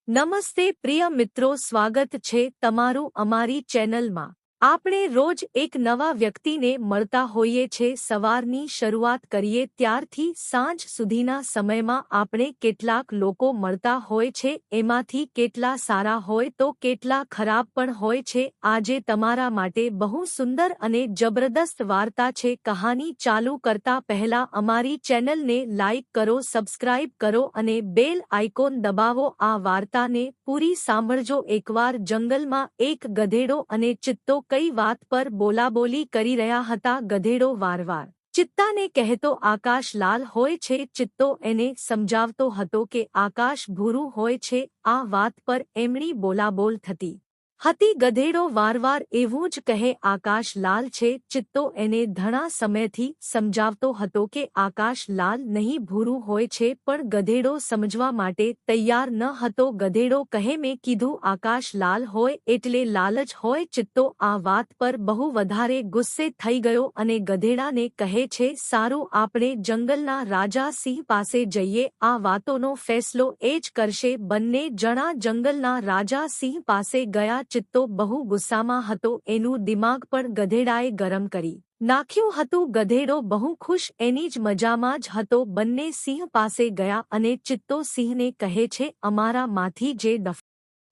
નમસ્તે પ્રિય મિત્રો, સ્વાગત છે તમારું અમારી ચેનલમાં। આપણે રોજ એક નવા વ્યક્તિને મળતા હોઈએ છે। સવારની શરૂઆત કરીએ ત્યારથી સાંજ સુધીના સમયમાં આપણે કેટલાક લોકો મળતા હોય છે, એમાંથી કેટલા સારા હોય તો કેટલા ખરાબ પણ હોય છે। આજે તમારા માટે બહુ સુંદર અને જબરદસ્ત વાર્તા છે। કહાની ચાલુ કરતા પહેલા અમારી ચેનલને લાઇક કરો, સબસ્ક્રાઇબ કરો અને બેલ આઇકોન દબાવો। આ વાર્તાને પૂરી સાંભળજો। એકવાર જંગલમાં એક ગધેડો અને ચિત્તો કઈ વાત પર બોલાબોલી કરી રહ્યા હતા। ગધેડો વારવાર ચિત્તાને કહેતો આકાશ લાલ હોય છે। ચિત્તો એને સમજાવતો હતો કે આકાશ ભૂરું હોય છે। આ વાત પર એમની બોલાબોલ થતી હતી। ગધેડો વારવાર એવું જ કહે, આકાશ લાલ છે। ચિત્તો એને ઘણા સમયથી સમજાવતો હતો કે આકાશ લાલ નહીં, ભૂરું હોય છે, પણ ગધેડો સમજવા માટે તૈયાર ન હતો। ગધેડો કહે, મેં કીધું આકાશ લાલ હોય એટલે લાલ જ હોય। ચિત્તો આ વાત પર બહુ વધારે ગુસ્સે થઈ ગયો અને ગધેડાને કહે છે, સારું, આપણે જંગલના રાજા સિંહ પાસે જઈએ, આ વાતોનો ફેસલો એ જ કરશે। બંને જણા જંગલના રાજા સિંહ પાસે ગયા। ચિત્તો બહુ ગુસ્સામાં હતો, એનું દિમાગ પણ ગધેડાએ ગરમ કરી નાખ્યું હતું। ગધેડો બહુ ખુશ, એની જ મજામાં જ હતો। બંને સિંહ પાસે ગયા અને ચિત્તો સિંહને કહે છે, અમારા માંથી જે ડફોળ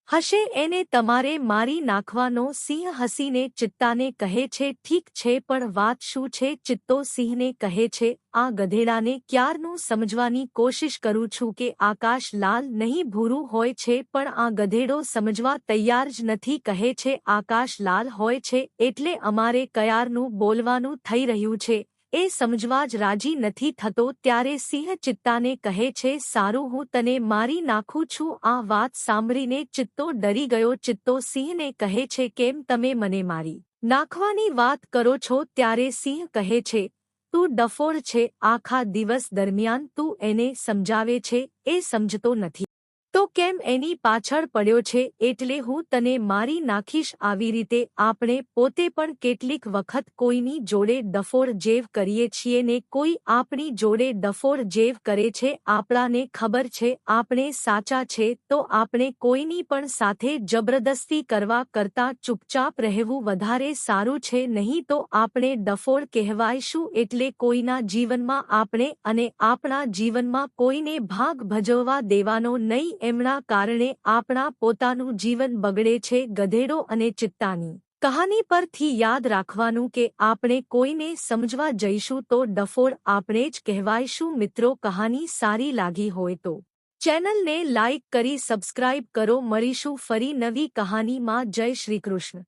હશે એને તમારે મારી નાખવાનો। સિંહ હસીને ચિત્તાને કહે છે, ઠીક છે, પણ વાત શું છે? ચિત્તો સિંહને કહે છે, આ ગધેડાને ક્યારનું સમજવાની કોશિશ કરું છું કે આકાશ લાલ નહીં ભૂરું હોય છે, પણ આ ગધેડો સમજવા તૈયાર જ નથી। કહે છે, આકાશ લાલ હોય છે એટલે અમારે ક્યારનું બોલવાનું થઈ રહ્યું છે, એ સમજવા જ રાજી નથી થતો। ત્યારે સિંહ ચિત્તાને કહે છે, સારું, હું તને મારી નાખું છું। આ વાત સાંભળીને ચિત્તો ડરી ગયો। ચિત્તો સિંહને કહે છે, કેમ તમે મને મારી નાખવાની વાત કરો છો? ત્યારે સિંહ કહે છે, તું ડફોળ છે, આખા દિવસ દરમિયાન તું એને સમજાવે છે, એ સમજતો નથી તો કેમ એની પાછળ પડ્યો છે, એટલે હું તને મારી નાખીશ। આવી રીતે આપણે પોતે પણ કેટલીક વખત કોઈની જોડે ડફોળ જેવ કરીએ છીએ ને કોઈ આપણી જોડે ડફોળ જેવ કરે છે। આપણાને ખબર છે આપણે સાચા છે તો આપણે કોઈની પણ સાથે જબરદસ્તી કરવા કરતાં ચૂપચાપ રહેવું વધારે સારું છે, નહીં તો આપણે ડફોળ કહેવાયશું। એટલે કોઈના જીવનમાં આપણે અને આપણા જીવનમાં કોઈને ભાગ ભજવવા દેવાનો નહીં, એમના કારણે આપણા પોતાનું જીવન બગડે છે। ગધેડો અને ચિત્તાની કહાની પરથી યાદ રાખવાનું કે આપણે કોઈને સમજવા જઈશું તો ડફોળ આપણે જ કહેવાયશું। મિત્રો, કહાની સારી લાગી હોય તો ચેનલને લાઇક કરી સબસ્ક્રાઇબ કરો। મળીશું ફરી નવી કહાનીમાં। જય શ્રી કૃષ્ણ।